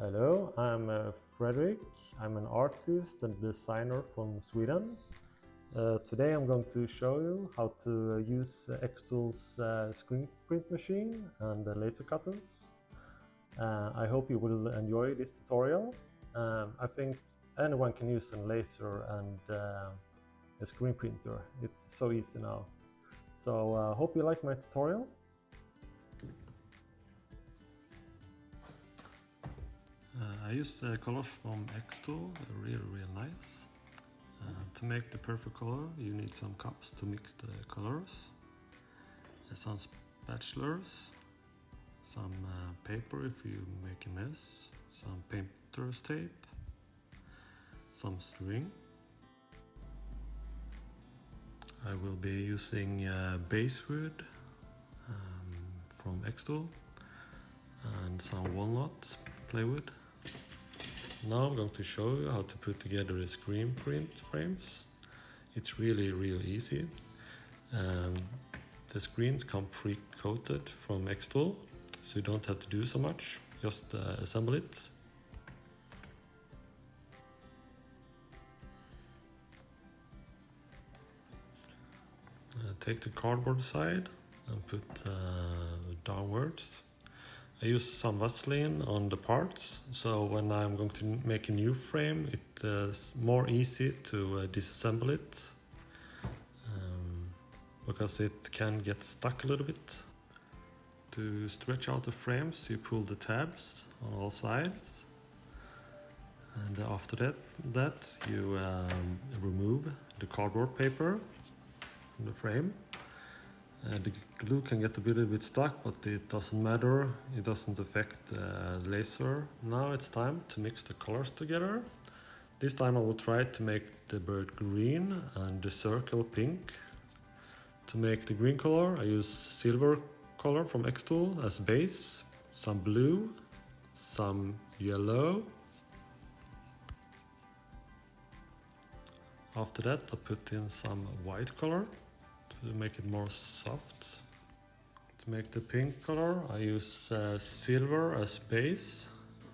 Hello, I'm Frederick. I'm an artist and designer from Sweden. Today I'm going to show you how to use xTool's screen print machine and laser cutters. I hope you will enjoy this tutorial. I think anyone can use a laser and a screen printer. It's so easy now. So hope you like my tutorial. I use the color from xTool, really nice. To make the perfect color you need some cups to mix the colors, some spatulas, some paper if you make a mess, some painter's tape, some string. I will be using basswood from xTool and some walnut plywood. Now I'm going to show you how to put together the screen print frames. It's really easy. The screens come pre-coated from xTool, so you don't have to do so much, just assemble it. Take the cardboard side and put downwards. I use some Vaseline on the parts, so when I'm going to make a new frame it's more easy to disassemble it, because it can get stuck a little bit. To stretch out the frames you pull the tabs on all sides, and after that you remove the cardboard paper from the frame. The glue can get a little bit stuck, but it doesn't matter, it doesn't affect the laser. Now it's time to mix the colors together. This time I will try to make the bird green and the circle pink. To make the green color I use silver color from xTool as base, some blue, some yellow. After that I put in some white color to make it more soft. To make the pink color I use silver as base,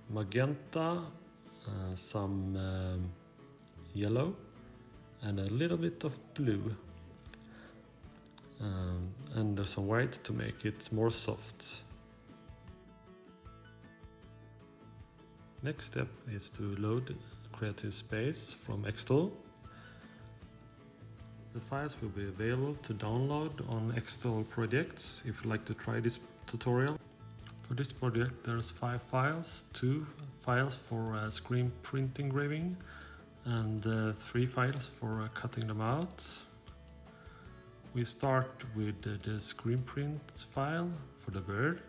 magenta, some yellow and a little bit of blue, and some white to make it more soft. Next step is to load Creative Space from xTool. The files will be available to download on xTool projects if you'd like to try this tutorial. For this project there's 5 files, 2 files for screen print engraving and 3 files for cutting them out. We start with the screen print file for the bird.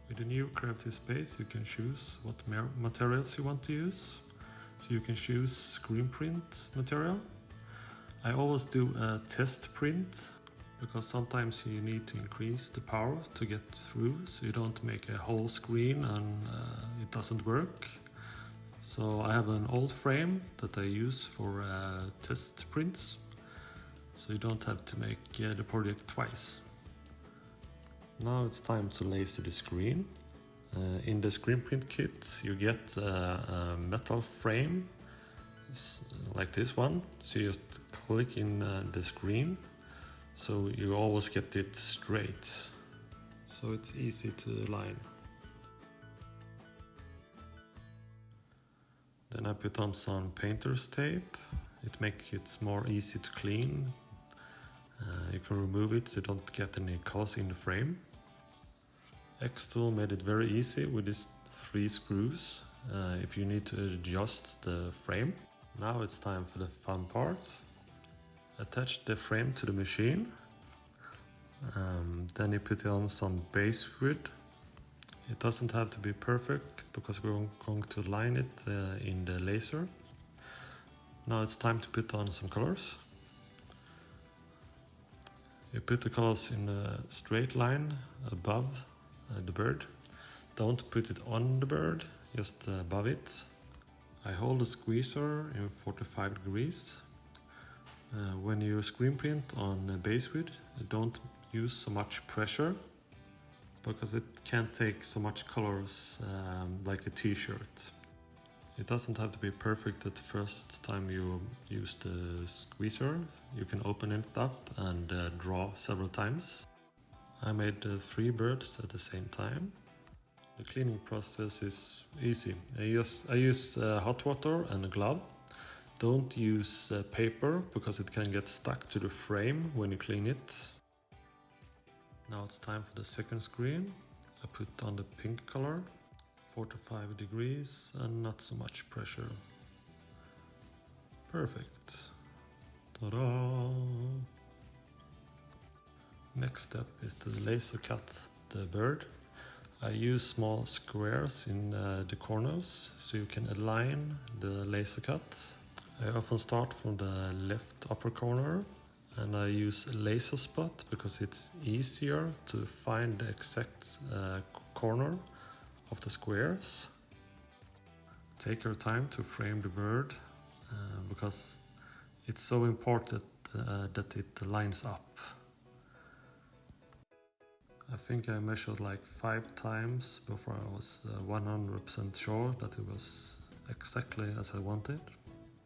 With the new Creative Space you can choose what materials you want to use. So you can choose screen print material. I always do a test print, because sometimes you need to increase the power to get through, so you don't make a whole screen and it doesn't work. So I have an old frame that I use for test prints, so you don't have to make the project twice. Now it's time to laser the screen. In the screen print kit you get a metal frame like this one, so you just click in the screen, so you always get it straight, so it's easy to align. Then I put on some painter's tape. It makes it more easy to clean. You can remove it so you don't get any colors in the frame. xTool made it very easy with these 3 screws if you need to adjust the frame. Now it's time for the fun part. Attach the frame to the machine. Then you put on some basswood. It doesn't have to be perfect because we're going to line it in the laser. Now it's time to put on some colors. You put the colors in a straight line above the bird. Don't put it on the bird, just above it. I hold the squeezer in 45 degrees. When you screen print on basswood, don't use so much pressure. because it can't take so much colors like a t-shirt. It doesn't have to be perfect at the first time you use the squeezer. You can open it up and draw several times. I made 3 birds at the same time. The cleaning process is easy. I use hot water and a glove. Don't use paper because it can get stuck to the frame when you clean it. Now it's time for the second screen. I put on the pink color, 45 degrees and not so much pressure. Perfect. Ta-da! Next step is to laser cut the bird. I use small squares in the corners so you can align the laser cut. I often start from the left upper corner and I use a laser spot because it's easier to find the exact corner of the squares. Take your time to frame the bird because it's so important that it lines up. I think I measured like 5 times before I was 100% sure that it was exactly as I wanted.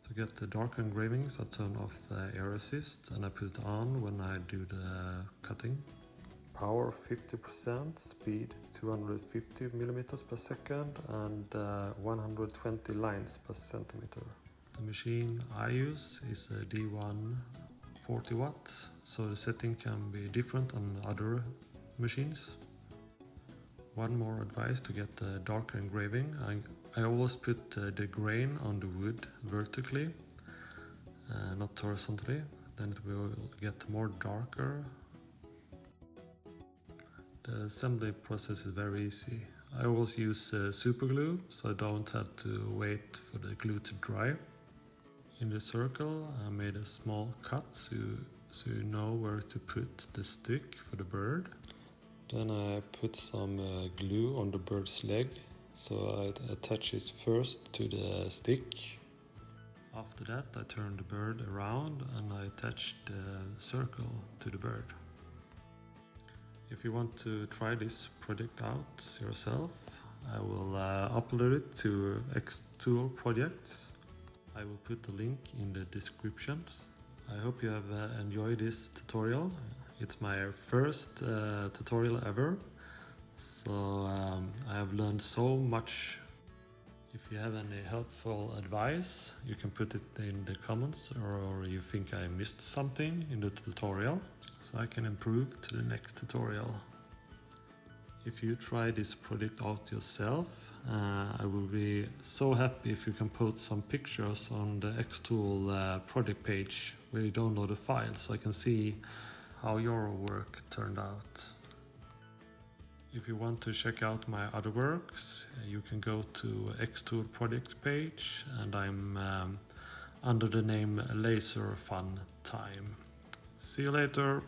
To get the dark engravings, I turn off the air assist and I put it on when I do the cutting. Power 50%, speed 250 millimeters per second and 120 lines per centimeter. The machine I use is a D1 40 watt, so the setting can be different on other machines. One more advice to get the darker engraving. I always put the grain on the wood vertically, not horizontally, then it will get more darker. The assembly process is very easy. I always use super glue, so I don't have to wait for the glue to dry. In the circle I made a small cut so you know where to put the stick for the bird. Then I put some glue on the bird's leg, so I attach it first to the stick. After that I turn the bird around and I attach the circle to the bird. If you want to try this project out yourself, I will upload it to xTool project. I will put the link in the description. I hope you have enjoyed this tutorial. It's my first tutorial ever, so I have learned so much. If you have any helpful advice, you can put it in the comments, or you think I missed something in the tutorial, so I can improve to the next tutorial. If you try this project out yourself, I will be so happy if you can post some pictures on the xTool project page where you download the file, so I can see how your work turned out. If you want to check out my other works, you can go to xTool project page, and I'm under the name Laser Fun Time. See you later!